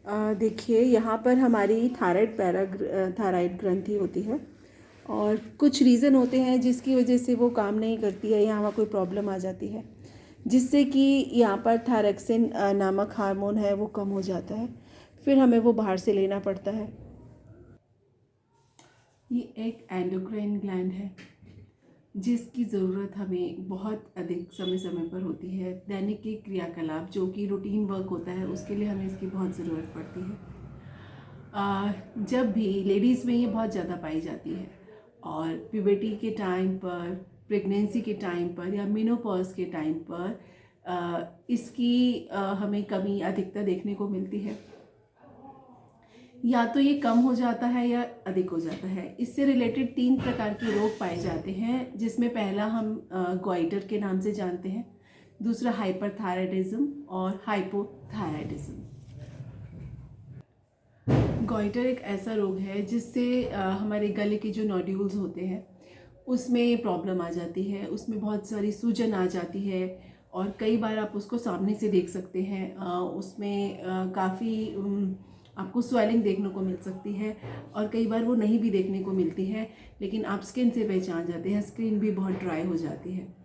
देखिए, यहाँ पर हमारी थायराइड ग्रंथि होती है और कुछ रीज़न होते हैं जिसकी वजह से वो काम नहीं करती है या वहाँ कोई प्रॉब्लम आ जाती है, जिससे कि यहाँ पर थायरॉक्सिन नामक हार्मोन है वो कम हो जाता है। फिर हमें वो बाहर से लेना पड़ता है। ये एक एंडोक्राइन ग्लैंड है जिसकी ज़रूरत हमें बहुत अधिक समय समय पर होती है। दैनिक के क्रियाकलाप जो कि रूटीन वर्क होता है उसके लिए हमें इसकी बहुत ज़रूरत पड़ती है। जब भी लेडीज़ में ये बहुत ज़्यादा पाई जाती है और प्यूबर्टी के टाइम पर, प्रेगनेंसी के टाइम पर या मेनोपॉज के टाइम पर इसकी हमें कमी अधिकतर देखने को मिलती है। या तो ये कम हो जाता है या अधिक हो जाता है। इससे रिलेटेड 3 प्रकार के रोग पाए जाते हैं, जिसमें पहला हम गॉइटर के नाम से जानते हैं, दूसरा हाइपरथायराइडिज्म और हाइपोथायराइडिज्म। गॉइटर एक ऐसा रोग है जिससे हमारे गले के जो नोड्यूल्स होते हैं उसमें प्रॉब्लम आ जाती है, उसमें बहुत सारी सूजन आ जाती है और कई बार आप उसको सामने से देख सकते हैं। उसमें काफ़ी आपको स्वेलिंग देखने को मिल सकती है और कई बार वो नहीं भी देखने को मिलती है, लेकिन आप स्किन से पहचान जाते हैं। स्किन भी बहुत ड्राई हो जाती है।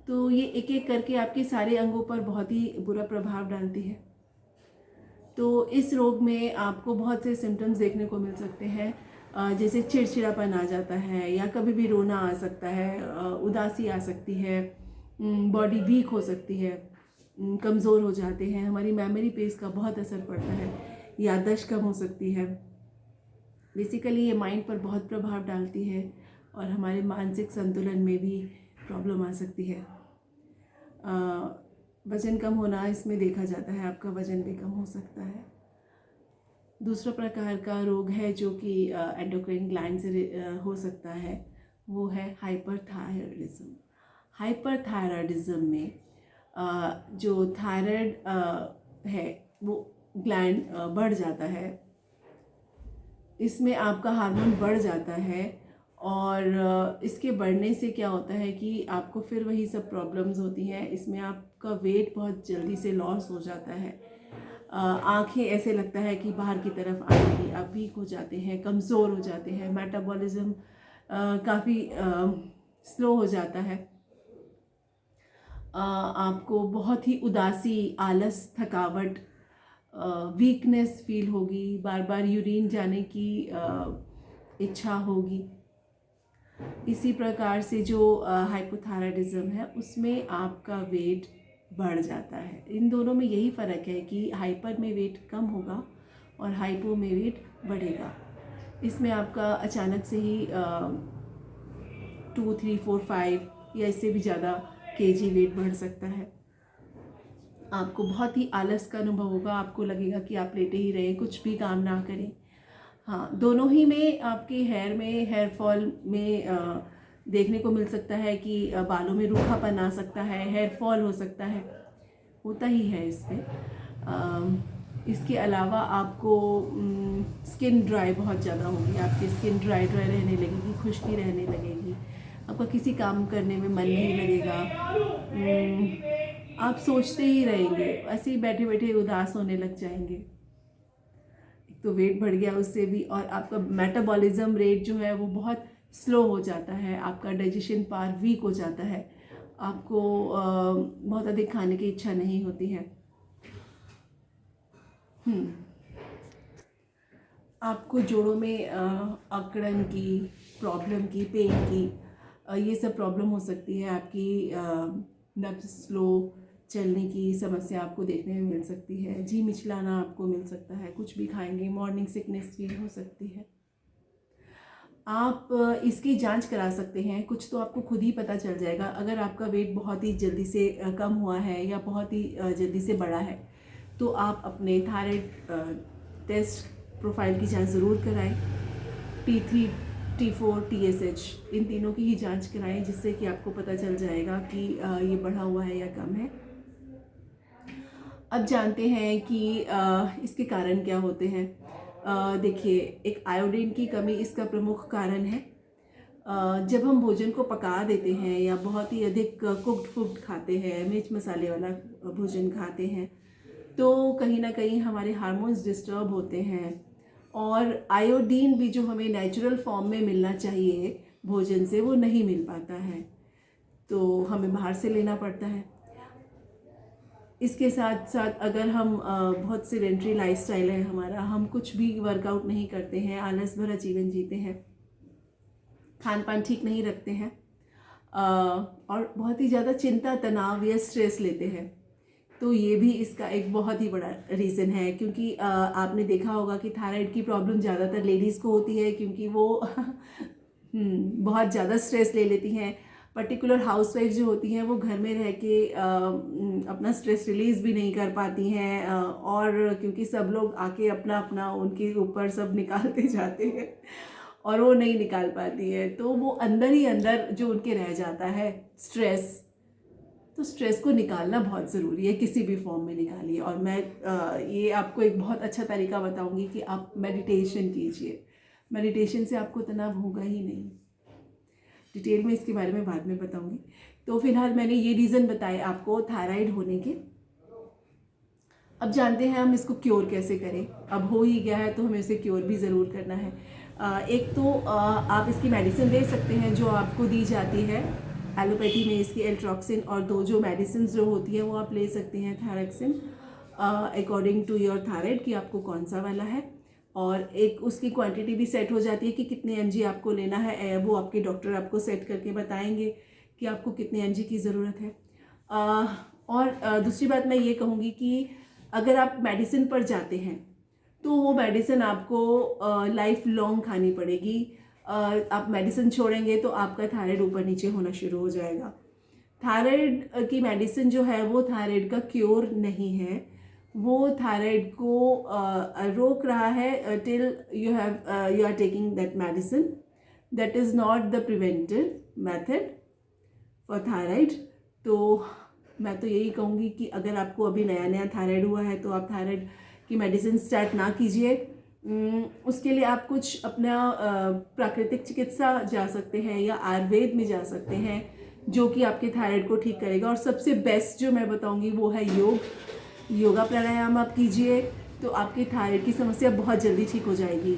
तो ये एक एक करके आपके सारे अंगों पर बहुत ही बुरा प्रभाव डालती है। तो इस रोग में आपको बहुत से सिम्टम्स देखने को मिल सकते हैं, जैसे चिड़चिड़ापन आ जाता है या कभी भी रोना आ सकता है, उदासी आ सकती है, बॉडी वीक हो सकती है, कमज़ोर हो जाते हैं, हमारी मेमोरी पे इसका बहुत असर पड़ता है, याददाश्त कम हो सकती है। बेसिकली ये माइंड पर बहुत प्रभाव डालती है और हमारे मानसिक संतुलन में भी प्रॉब्लम आ सकती है। वज़न कम होना इसमें देखा जाता है, आपका वज़न भी कम हो सकता है। दूसरा प्रकार का रोग है जो कि एंडोक्राइन ग्लैंड से हो सकता है, वो है हाइपरथायराइडिज्म। हाइपरथायराइडिज्म में जो थायराइड है वो ग्लैंड बढ़ जाता है। इसमें आपका हार्मोन बढ़ जाता है और इसके बढ़ने से क्या होता है कि आपको फिर वही सब प्रॉब्लम्स होती हैं। इसमें आपका वेट बहुत जल्दी से लॉस हो जाता है। आँखें ऐसे लगता है कि बाहर की तरफ आएंगी, आप वीक हो जाते हैं, कमज़ोर हो जाते हैं, मेटाबॉलिज्म काफ़ी स्लो हो जाता है। आपको बहुत ही उदासी, आलस, थकावट, वीकनेस फील होगी, बार बार यूरिन जाने की इच्छा होगी। इसी प्रकार से जो हाइपोथायराइडिज्म है उसमें आपका वेट बढ़ जाता है। इन दोनों में यही फ़र्क है कि हाइपर में वेट कम होगा और हाइपो में वेट बढ़ेगा। इसमें आपका अचानक से ही 2, 3, 4, 5 या इससे भी ज़्यादा केजी वेट बढ़ सकता है। आपको बहुत ही आलस का अनुभव होगा, आपको लगेगा कि आप लेटे ही रहें, कुछ भी काम ना करें। हाँ, दोनों ही में आपके हेयर फॉल में देखने को मिल सकता है कि बालों में रूखापन आ सकता है, हेयर फॉल हो सकता है, होता ही है इसमें। इसके अलावा आपको स्किन ड्राई बहुत ज़्यादा होगी, आपकी स्किन ड्राई रहने लगेगी, खुश्की रहने लगेगी, आपका किसी काम करने में मन नहीं लगेगा, आप सोचते ही रहेंगे, ऐसे ही बैठे बैठे उदास होने लग जाएंगे। एक तो वेट बढ़ गया उससे भी, और आपका मेटाबॉलिज्म रेट जो है वो बहुत स्लो हो जाता है, आपका डाइजेशन पावर वीक हो जाता है, आपको बहुत अधिक खाने की इच्छा नहीं होती है। आपको जोड़ों में अकड़न की प्रॉब्लम की, पेन की, ये सब प्रॉब्लम हो सकती है। आपकी नब्ज़ स्लो चलने की समस्या आपको देखने में मिल सकती है, जी मिचलाना आपको मिल सकता है, कुछ भी खाएंगे मॉर्निंग सिकनेस फील हो सकती है। आप इसकी जांच करा सकते हैं, कुछ तो आपको खुद ही पता चल जाएगा। अगर आपका वेट बहुत ही जल्दी से कम हुआ है या बहुत ही जल्दी से बढ़ा है तो आप अपने थायराइड टेस्ट प्रोफाइल की जांच ज़रूर कराएं। T3, T4, TSH इन तीनों की ही जांच कराएं, जिससे कि आपको पता चल जाएगा कि ये बढ़ा हुआ है या कम है। अब जानते हैं कि इसके कारण क्या होते हैं। देखिए, एक आयोडीन की कमी इसका प्रमुख कारण है। जब हम भोजन को पका देते हैं या बहुत ही अधिक कुक्ड फूड खाते हैं, मिर्च मसाले वाला भोजन खाते हैं, तो कहीं ना कहीं हमारे हार्मोन्स डिस्टर्ब होते हैं, और आयोडीन भी जो हमें नेचुरल फॉर्म में मिलना चाहिए भोजन से, वो नहीं मिल पाता है, तो हमें बाहर से लेना पड़ता है। इसके साथ साथ अगर हम बहुत सेडेंट्री लाइफस्टाइल है हमारा, हम कुछ भी वर्कआउट नहीं करते हैं, आलस भरा जीवन जीते हैं, खान पान ठीक नहीं रखते हैं, और बहुत ही ज़्यादा चिंता, तनाव या स्ट्रेस लेते हैं, तो ये भी इसका एक बहुत ही बड़ा रीज़न है। क्योंकि आपने देखा होगा कि थायराइड की प्रॉब्लम ज़्यादातर लेडीज़ को होती है, क्योंकि वो बहुत ज़्यादा स्ट्रेस ले लेती हैं। पर्टिकुलर हाउसवाइफ जो होती हैं वो घर में रह के अपना स्ट्रेस रिलीज़ भी नहीं कर पाती हैं, और क्योंकि सब लोग आके अपना अपना उनके ऊपर सब निकालते जाते हैं और वो नहीं निकाल पाती है, तो वो अंदर ही अंदर जो उनके रह जाता है स्ट्रेस, तो स्ट्रेस को निकालना बहुत ज़रूरी है, किसी भी फॉर्म में निकालिए। और मैं ये आपको एक बहुत अच्छा तरीका बताऊंगी कि आप मेडिटेशन कीजिए। मेडिटेशन से आपको तनाव होगा ही नहीं। डिटेल में इसके बारे में बाद में बताऊंगी। तो फिलहाल मैंने ये रीज़न बताए आपको थायराइड होने के। अब जानते हैं हम इसको क्योर कैसे करें। अब हो ही गया है तो हमें इसे क्योर भी ज़रूर करना है। एक तो आप इसकी मेडिसिन ले सकते हैं जो आपको दी जाती है एलोपैथी में, इसकी एल्ट्रॉक्सिन, और दो जो मेडिसिन जो होती है वो आप ले सकते हैं thyroxine, according to your thyroid कि आपको कौन सा वाला है। और एक उसकी क्वांटिटी भी सेट हो जाती है कि कितने mg आपको लेना है, वो आपके डॉक्टर आपको सेट करके बताएंगे कि आपको कितने mg की ज़रूरत है। और दूसरी बात मैं ये कहूँगी कि अगर आप मेडिसिन पर जाते हैं तो वो मेडिसिन आपको लाइफ लॉन्ग खानी पड़ेगी। आप मेडिसिन छोड़ेंगे तो आपका थायराइड ऊपर नीचे होना शुरू हो जाएगा। थायराइड की मेडिसिन जो है वो थायराइड का क्योर नहीं है, वो थायराइड को रोक रहा है till you are taking that medicine. That is not the preventive method for thyroid. तो मैं तो यही कहूँगी कि अगर आपको अभी नया नया थायराइड हुआ है तो आप थायराइड की मेडिसिन स्टार्ट ना कीजिए। उसके लिए आप कुछ अपना प्राकृतिक चिकित्सा जा सकते हैं या आयुर्वेद में जा सकते हैं, जो कि आपके थायराइड को ठीक करेगा। और सबसे बेस्ट जो मैं बताऊंगी वो है योगा प्राणायाम आप कीजिए तो आपकी थायराइड की समस्या बहुत जल्दी ठीक हो जाएगी।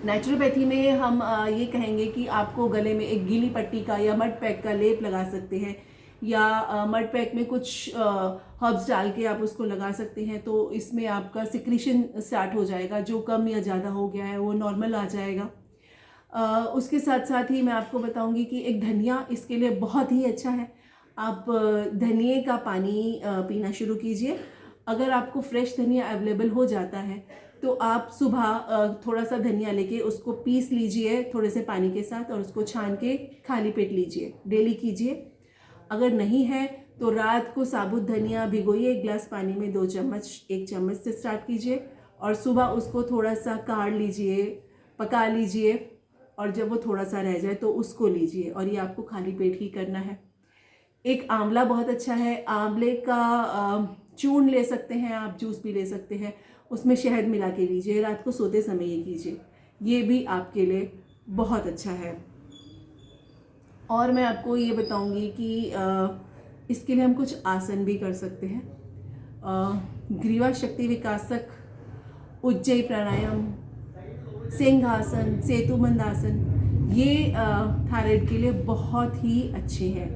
नेचुरोपैथी में हम ये कहेंगे कि आपको गले में एक गीली पट्टी का या मड पैक का लेप लगा सकते हैं, या मड पैक में कुछ हर्ब्स डाल के आप उसको लगा सकते हैं, तो इसमें आपका सिक्रीशन स्टार्ट हो जाएगा, जो कम या ज़्यादा हो गया है वो नॉर्मल आ जाएगा। उसके साथ साथ ही मैं आपको बताऊंगी कि एक धनिया इसके लिए बहुत ही अच्छा है। आप धनिए का पानी पीना शुरू कीजिए। अगर आपको फ्रेश धनिया अवेलेबल हो जाता है तो आप सुबह थोड़ा सा धनिया लेके उसको पीस लीजिए थोड़े से पानी के साथ, और उसको छान के खाली पेट लीजिए, डेली कीजिए। अगर नहीं है तो रात को साबुत धनिया भिगोइए 1 गिलास पानी में, 2 चम्मच, 1 चम्मच से स्टार्ट कीजिए, और सुबह उसको थोड़ा सा काढ़ लीजिए, पका लीजिए, और जब वो थोड़ा सा रह जाए तो उसको लीजिए, और ये आपको खाली पेट ही करना है। एक आंवला बहुत अच्छा है, आंवले का चूर्ण ले सकते हैं आप, जूस भी ले सकते हैं, उसमें शहद मिला के लीजिए, रात को सोते समय ये कीजिए, ये भी आपके लिए बहुत अच्छा है। और मैं आपको ये बताऊंगी कि इसके लिए हम कुछ आसन भी कर सकते हैं। ग्रीवा शक्ति विकासक, उज्जयी प्राणायाम, सिंहासन, सेतुबंध आसन, ये थायराइड के लिए बहुत ही अच्छे हैं।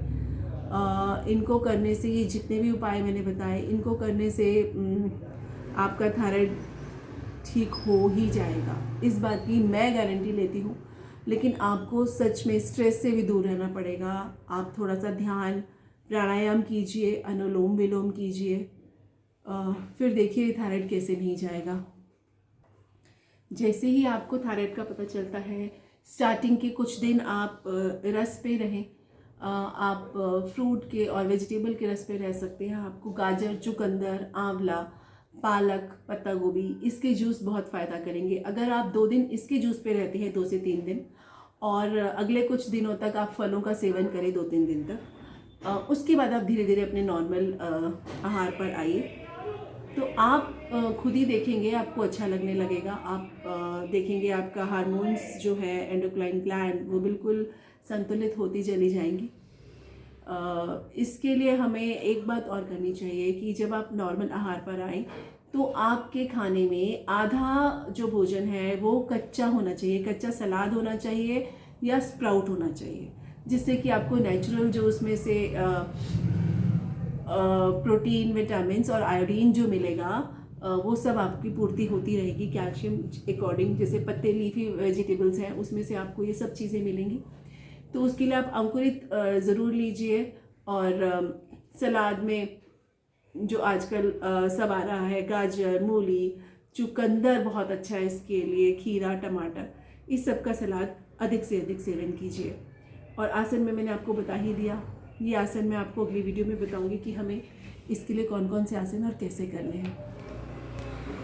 इनको करने से, ये जितने भी उपाय मैंने बताए, इनको करने से आपका थायराइड ठीक हो ही जाएगा, इस बात की मैं गारंटी लेती हूँ। लेकिन आपको सच में स्ट्रेस से भी दूर रहना पड़ेगा। आप थोड़ा सा ध्यान प्राणायाम कीजिए, अनुलोम विलोम कीजिए, फिर देखिए थायराइड कैसे नहीं जाएगा। जैसे ही आपको थायराइड का पता चलता है, स्टार्टिंग के कुछ दिन आप रस पे रहें, आप फ्रूट के और वेजिटेबल के रस पे रह सकते हैं। आपको गाजर, चुकंदर, आंवला, पालक, पत्ता गोभी, इसके जूस बहुत फ़ायदा करेंगे। अगर आप 2 दिन इसके जूस पे रहते हैं, 2 से 3 दिन, और अगले कुछ दिनों तक आप फलों का सेवन करें 2-3 दिन तक, उसके बाद आप धीरे धीरे अपने नॉर्मल आहार पर आइए, तो आप खुद ही देखेंगे, आपको अच्छा लगने लगेगा। आप देखेंगे आपका हार्मोन्स जो है, एंडोक्राइन ग्लैंड, वो बिल्कुल संतुलित होती चली जाएंगी। इसके लिए हमें एक बात और करनी चाहिए कि जब आप नॉर्मल आहार पर आएँ तो आपके खाने में आधा जो भोजन है वो कच्चा होना चाहिए, कच्चा सलाद होना चाहिए या स्प्राउट होना चाहिए, जिससे कि आपको नेचुरल जो उसमें से प्रोटीन, विटामिन्स और आयोडीन जो मिलेगा वो सब आपकी पूर्ति होती रहेगी। कैल्शियम अकॉर्डिंग, जैसे पत्ते लीफी वेजिटेबल्स हैं उसमें से आपको ये सब चीज़ें मिलेंगी। तो उसके लिए आप अंकुरित ज़रूर लीजिए। और सलाद में जो आजकल सब आ रहा है, गाजर, मूली, चुकंदर बहुत अच्छा है इसके लिए, खीरा, टमाटर, इस सब का सलाद अधिक से अधिक सेवन कीजिए। और आसन में मैंने आपको बता ही दिया, ये आसन मैं आपको अगली वीडियो में बताऊंगी कि हमें इसके लिए कौन कौन से आसन और कैसे करने हैं।